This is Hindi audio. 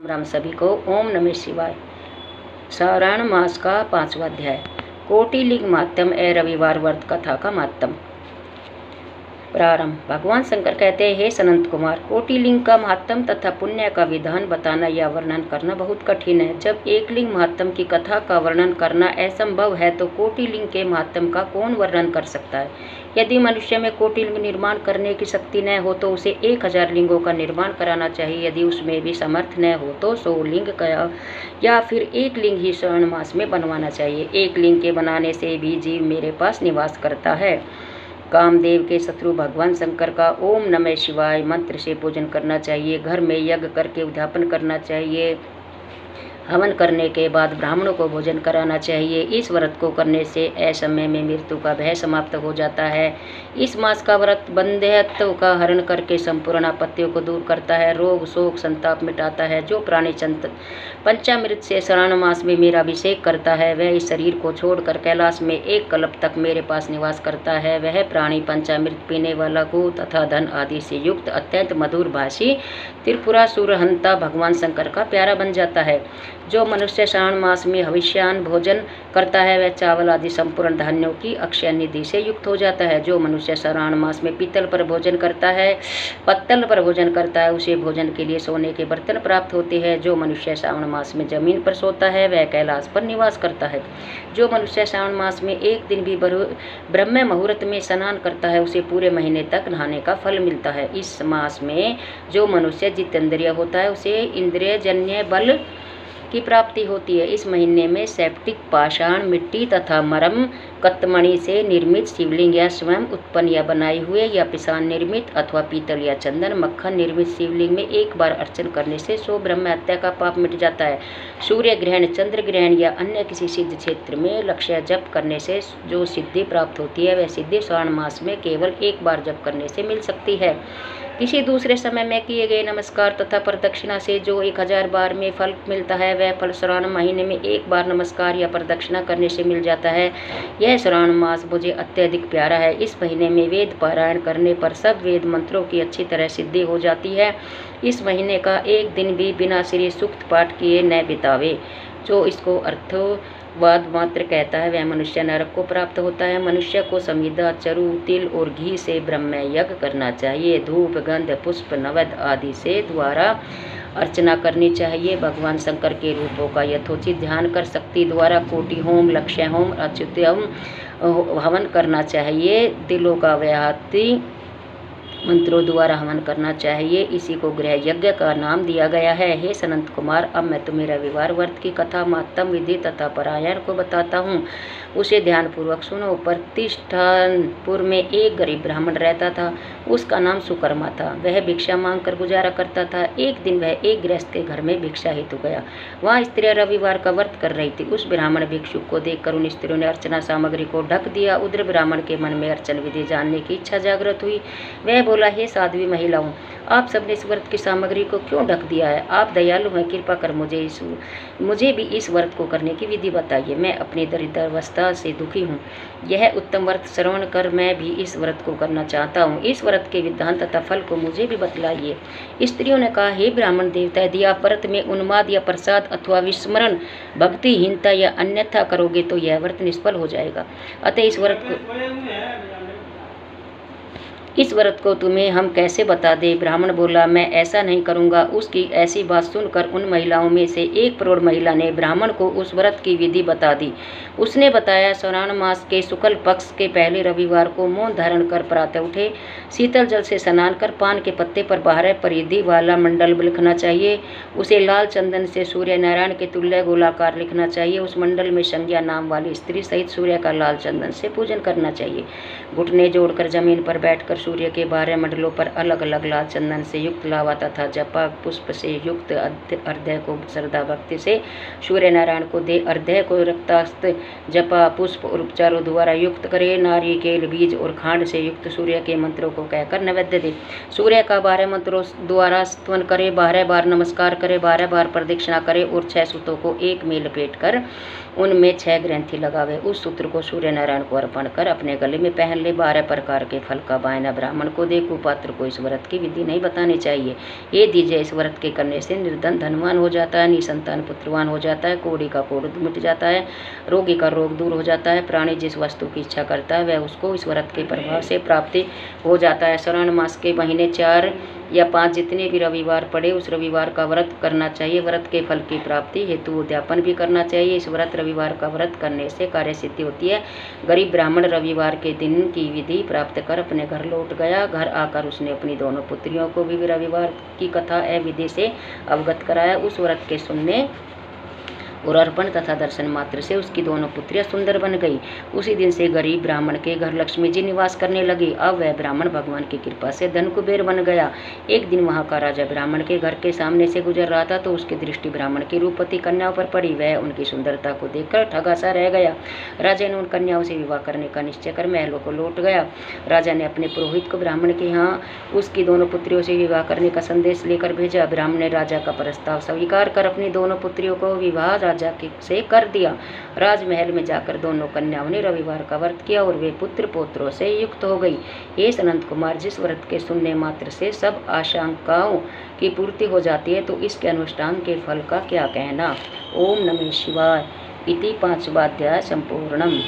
राम सभी को। ओम नमः शिवाय। श्रावण मास का 5वां अध्याय। कोटिलिंग मात्यम ए रविवार व्रत कथा का मातम। प्रारंभ। भगवान शंकर कहते हैं, हे सनंत कुमार, कोटिलिंग का महात्म तथा पुण्य का विधान बताना या वर्णन करना बहुत कठिन है। जब एक लिंग महात्म की कथा का वर्णन करना असंभव है तो कोटिलिंग के महात्म का कौन वर्णन कर सकता है। यदि मनुष्य में कोटिलिंग निर्माण करने की शक्ति न हो तो उसे 1000 लिंगों का निर्माण कराना चाहिए। यदि उसमें भी समर्थ न हो तो 100 लिंग का या फिर एक लिंग ही श्रावण मास में बनवाना चाहिए। एक लिंग के बनाने से भी जीव मेरे पास निवास करता है। कामदेव के शत्रु भगवान शंकर का ओम नमः शिवाय मंत्र से पूजन करना चाहिए। घर में यज्ञ करके उद्यापन करना चाहिए। हवन करने के बाद ब्राह्मणों को भोजन कराना चाहिए। इस व्रत को करने से असमय में मृत्यु का भय समाप्त हो जाता है। इस मास का व्रत बंध्यत्व का हरण करके संपूर्ण आपत्तियों को दूर करता है, रोग शोक संताप मिटाता है। जो प्राणी पंचामृत से श्रावण मास में मेरा अभिषेक करता है वह इस शरीर को छोड़कर कैलाश में 1 कल्प तक मेरे पास निवास करता है। वह प्राणी पंचामृत पीने वाला गो तथा धन आदि से युक्त अत्यंत मधुर भाषी त्रिपुरासुर हंता भगवान शंकर का प्यारा बन जाता है। जो मनुष्य श्रावण मास में हविष्यान भोजन करता है वह चावल आदि संपूर्ण धान्यों की अक्षय निधि से युक्त हो जाता है। जो मनुष्य श्रावण मास में पत्तल पर भोजन करता है उसे भोजन के लिए सोने के बर्तन प्राप्त होते हैं। जो मनुष्य श्रावण मास में जमीन पर सोता है वह कैलाश पर निवास करता है। जो मनुष्य श्रावण मास में एक दिन भी ब्रह्म मुहूर्त में स्नान करता है उसे पूरे महीने तक नहाने का फल मिलता है। इस मास में जो मनुष्य जितेंद्रिय होता है उसे इंद्रिय जन्य बल की प्राप्ति होती है। इस महीने में सेप्टिक पाषाण मिट्टी तथा मरम कतमणि से निर्मित शिवलिंग या स्वयं उत्पन्न या बनाए हुए या पिसान निर्मित अथवा पीतल या चंदन मक्खन निर्मित शिवलिंग में एक बार अर्चन करने से 100 ब्रह्म हत्या का पाप मिट जाता है। सूर्य ग्रहण, चंद्र ग्रहण या अन्य किसी सिद्ध क्षेत्र में लक्ष्य जप करने से जो सिद्धि प्राप्त होती है वह सिद्धि श्रावण मास में केवल एक बार जप करने से मिल सकती है। किसी दूसरे समय में किए गए नमस्कार तथा प्रदक्षिणा से जो 1000 बार में फल मिलता है वह फल श्रावण महीने में एक बार नमस्कार या प्रदक्षिणा करने से मिल जाता है। यह श्रावण मास मुझे अत्यधिक प्यारा है। इस महीने में वेद पारायण करने पर सब वेद मंत्रों की अच्छी तरह सिद्धि हो जाती है। इस महीने का एक दिन भी बिना श्री सूक्त पाठ किए न बितावे। जो इसको अर्थवाद मात्र कहता है वह मनुष्य नरक को प्राप्त होता है। मनुष्य को समिधा, चरु, तिल और घी से ब्रह्म यज्ञ करना चाहिए। धूप, गंध, पुष्प, नवद आदि से द्वारा अर्चना करनी चाहिए। भगवान शंकर के रूपों का यथोचित ध्यान कर शक्ति द्वारा कोटि होम, लक्ष्य होम, अच्युतम हवन करना चाहिए। दिलों का व्याहति मंत्रों द्वारा हवन करना चाहिए। इसी को गृह यज्ञ का नाम दिया गया है। हे सनंत कुमार, अब मैं तुम्हें रविवार व्रत की कथा, मातम विधि तथा पारायण को बताता हूँ। उसे ध्यानपूर्वक सुनो। प्रतिष्ठानपुर में एक गरीब ब्राह्मण रहता था। उसका नाम सुकर्मा था। वह भिक्षा मांग कर गुजारा करता था। एक दिन वह एक गृहस्थ के घर में भिक्षा हेतु गया। वहाँ स्त्रियाँ रविवार का व्रत कर रही थी। उस ब्राह्मण भिक्षुक को देखकर उन स्त्रियों ने अर्चना सामग्री को ढक दिया। उधर ब्राह्मण के मन में अर्चन विधि जानने की इच्छा जागृत हुई। वह बोला, हे साध्वी महिलाओं, आप सबने इस व्रत की सामग्री को क्यों ढक दिया है? आप दयालु हैं, कृपा कर मुझे भी इस व्रत को करने की विधि बताइए। मैं अपनी दरिद्रावस्था से दुखी हूँ। यह उत्तम व्रत श्रवण कर मैं भी इस व्रत को करना चाहता हूँ। इस व्रत के विधान तथा फल को मुझे भी बतलाइए। स्त्रियों ने कहा, हे ब्राह्मण देवता, यदि आप व्रत में उन्माद या प्रसाद अथवा विस्मरण, भक्तिहीनता या अन्यथा करोगे तो यह व्रत निष्फल हो जाएगा। अतः इस व्रत को तुम्हें हम कैसे बता दें? ब्राह्मण बोला, मैं ऐसा नहीं करूंगा। उसकी ऐसी बात सुनकर उन महिलाओं में से 1 करोड़ महिला ने ब्राह्मण को उस व्रत की विधि बता दी। उसने बताया, श्रावण मास के शुक्ल पक्ष के पहले रविवार को मौन धारण कर प्रातः उठे, शीतल जल से स्नान कर पान के पत्ते पर 12 परिधि वाला मंडल लिखना चाहिए। उसे लाल चंदन से सूर्य नारायण के तुल्य गोलाकार लिखना चाहिए। उस मंडल में संज्ञा नाम वाली स्त्री सहित सूर्य का लाल चंदन से पूजन करना चाहिए। घुटने जोड़कर जमीन पर बैठकर सूर्य के 12 मंडलों पर अलग अलग लाल चंदन से युक्त लावा तथा जपा पुष्प से युक्त अर्धय को श्रद्धा भक्ति से सूर्य नारायण को दे। अर्धय को रक्तास्त जपा पुष्प और उपचारों द्वारा युक्त करे। नारिकेल बीज और खांड से युक्त सूर्य के मंत्रों को कहकर नैवेद्य दे। सूर्य का 12 मंत्रों द्वारा स्तवन करे, 12 बार नमस्कार करे, 12 बार प्रदक्षिणा करे और 6 सूतों को एक में लपेट कर उनमें 6 ग्रंथि लगावे। उस सूत्र को सूर्य नारायण को अर्पण कर अपने गले में पहन ले। 12 प्रकार के फल का बायना ब्राह्मण को देखो, पात्र को इस व्रत की विधि नहीं बतानी चाहिए। ये दीजिए, इस व्रत के करने से निर्धन धनवान हो जाता है, निसंतान पुत्रवान हो जाता है, कोढ़ी का कोढ़ मिट जाता है, रोगी का रोग दूर हो जाता है, प्राणी जिस वस्तु की इच्छा करता है वह उसको इस व्रत के प्रभाव से प्राप्ति हो जाता है। श्रावण मास के महीने 4 या 5 जितने भी रविवार पड़े उस रविवार का व्रत करना चाहिए। व्रत के फल की प्राप्ति हेतु उद्यापन भी करना चाहिए। इस व्रत रविवार का व्रत करने से कार्य सिद्धि होती है। गरीब ब्राह्मण रविवार के दिन की विधि प्राप्त कर अपने घर लौट गया। घर आकर उसने अपनी दोनों पुत्रियों को भी रविवार की कथा विधि से अवगत कराया। उस व्रत के सुनने और अर्पण तथा दर्शन मात्र से उसकी दोनों पुत्रियां सुंदर बन गई। उसी दिन से गरीब ब्राह्मण के घर लक्ष्मी जी निवास करने लगी। अब वह ब्राह्मण भगवान की कृपा से धन कुबेर बन गया। एक दिन वहां का राजा ब्राह्मण के घर के सामने से गुजर रहा था तो उसकी दृष्टि ब्राह्मण की रूपवती कन्याओं पर पड़ी। वह उनकी सुंदरता को देखकर ठगा सा रह गया। राजा ने उन कन्याओं से विवाह करने का निश्चय कर महलों को लौट गया। राजा ने अपने पुरोहित को ब्राह्मण के यहाँ उसकी दोनों पुत्रियों से विवाह करने का संदेश लेकर भेजा। ब्राह्मण ने राजा का प्रस्ताव स्वीकार कर अपनी दोनों पुत्रियों को विवाह राजा से कर दिया। राजमहल में जाकर दोनों कन्याओं ने रविवार का व्रत किया और वे पुत्र पौत्रों से युक्त हो गई। हे सनंत कुमार, जिस व्रत के सुनने मात्र से सब आशंकाओं की पूर्ति हो जाती है तो इसके अनुष्ठान के फल का क्या कहना। ओम नमः शिवाय। इति 5वां अध्याय संपूर्णम।